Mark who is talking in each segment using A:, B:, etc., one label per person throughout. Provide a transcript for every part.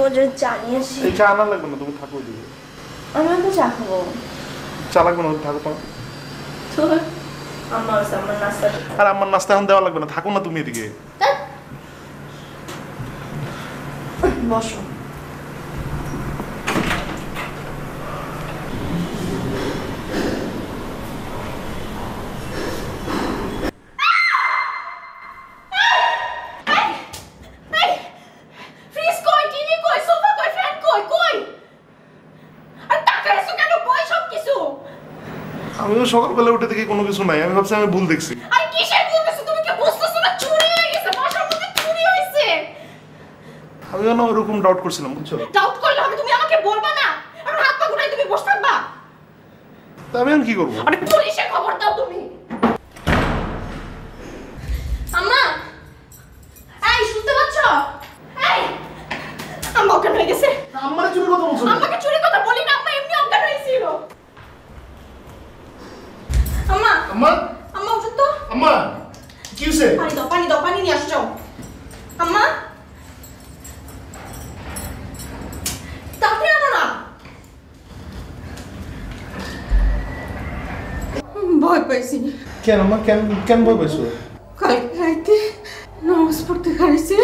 A: মজা চা নিয়ে আসি।
B: এই চা আনা লাগবে না, তুমি থাকো ওইদিকে।
A: আমি তো চা খাবো।
B: চা লাগবে না, থাকো তো।
A: আমার নাস্তা।
B: আর আমার নাস্তা এখন দেওয়া লাগবে না, থাকো না তুমি এদিকে।
A: বসো।
B: আমিও সকালবেলা উঠে দেখি কোনো কিছু নাই, আমি ভাবছি আমি ভুল দেখছি।
C: আরে কিসের ভুল দেখছো? তুমি কি বুঝতেছো না? চুরি হয়ে গেছে, বাসার মধ্যে চুরি হয়েছে।
B: আমিও না ওরকম ডাউট করছিলাম, বুঝছো?
C: ডাউট করলে হবে? তুমি আমাকে বলবা না? আর হাত পা গুটাই তুমি বসে থাকবা?
B: তা আমি এখন কি করবো?
C: আরে পুলিশে খবর দাও তুমি। আম্মা, এই শুনতে পাচ্ছ? এই আম্মা অজ্ঞান হয়ে গেছে।
B: আমারে চুরি কথা বলছো?
C: আমাকে চুরি কথা বলি না, আম্মা এমনি অজ্ঞান হয়েছিল। আম্মা,
B: আম্মা,
C: আম্মা উঠো তো।
B: আম্মা কি হইছে?
C: পানি দাও, পানি নিয়ে আসছো। আম্মা তাড়াতাড়ি আনো না। ভয় পাইছি।
B: কেন আম্মা, কেন ভয় পাইছো?
C: কালকে রাইতে নামাজ পড়তে খাইছে,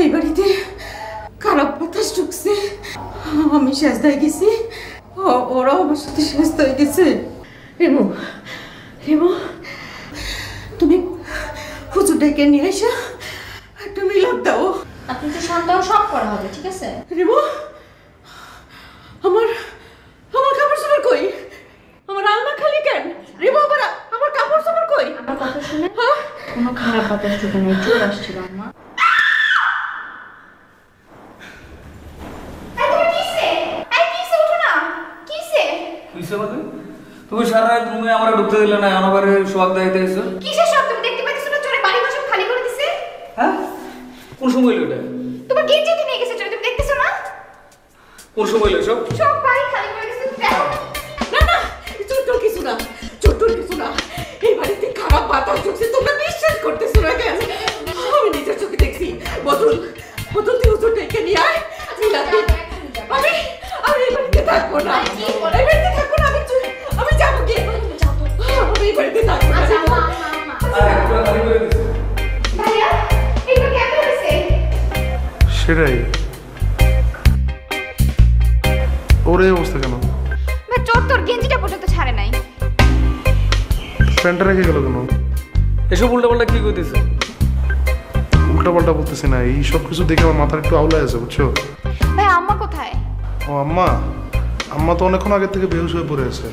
C: এই বাড়িতে খারাপ বাতাস ঢুকছে, আমি সেজদায় গেছি, ওরাও আমার সাথে সেজদায় গেছে। রেমু, তুমি হুজুর ডেকে নিয়ে এসো, একটা মিলাদ দাও।
A: আপনি তো সন্তান সব করা হবে, ঠিক আছে?
C: রেমু, আমার কাপড় চোপড় কই? আমার আলনা খালি কেন? রেমু, আমার কাপড় চোপড় কই?
A: আমার কথা শুনে কোনো খারাপ বাতাস ঢুকে নেই, চোর আসছিল আম্মা।
D: তুমি সারা রাত রুমে আমার ঢুকতে দিলে না, অনবারে সোয়াগ দাইতে এসো।
C: কিসের শব্দ? তুমি দেখতে পাচ্ছ না চোরে বাড়ি বসে খালি করে দিছে?
D: হ্যাঁ, কোন সময় এলো এটা?
C: তোমার গেঞ্জি তো নিয়ে গেছে চোরে, তুমি দেখতেছো না?
D: কোন সময় এলো সব?
C: সব বাড়ি খালি করে দিছে, তুমি দেখো না। চোর কিছু না, এই বাড়িতে খারাপ বাতাস ঢুকছে, তোমরা বিশ্বাস করতেছো না কেন? আমি নিজের চোখে দেখছি। বদল তুই হুজুর ডেকে নিয়ে আয়, আমি এই বাড়িতে থাকবো না, আমি যাবো কি? আমি এই বাড়িতে থাকবো না। ভাইয়া, এটা কেন হয়েছে?
B: সেটাই, ওর এই অবস্থা কেন?
C: চোর তোর গেঞ্জিটা পর্যন্ত ছাড়ে নাই।
B: প্যান্টটা রেখে গেল কেন?
D: এসব উল্টাপাল্টা কি করতেছে?
B: উল্টাপাল্টা বলতেছি না, এই সব কিছু দেখে আমার মাথার একটু আউলায় আছে, বুঝছো?
C: ভাই আম্মা কোথায়?
B: ও আম্মা তো অনেকক্ষণ আগে থেকে বেহুশ হয়ে পড়ে আছে।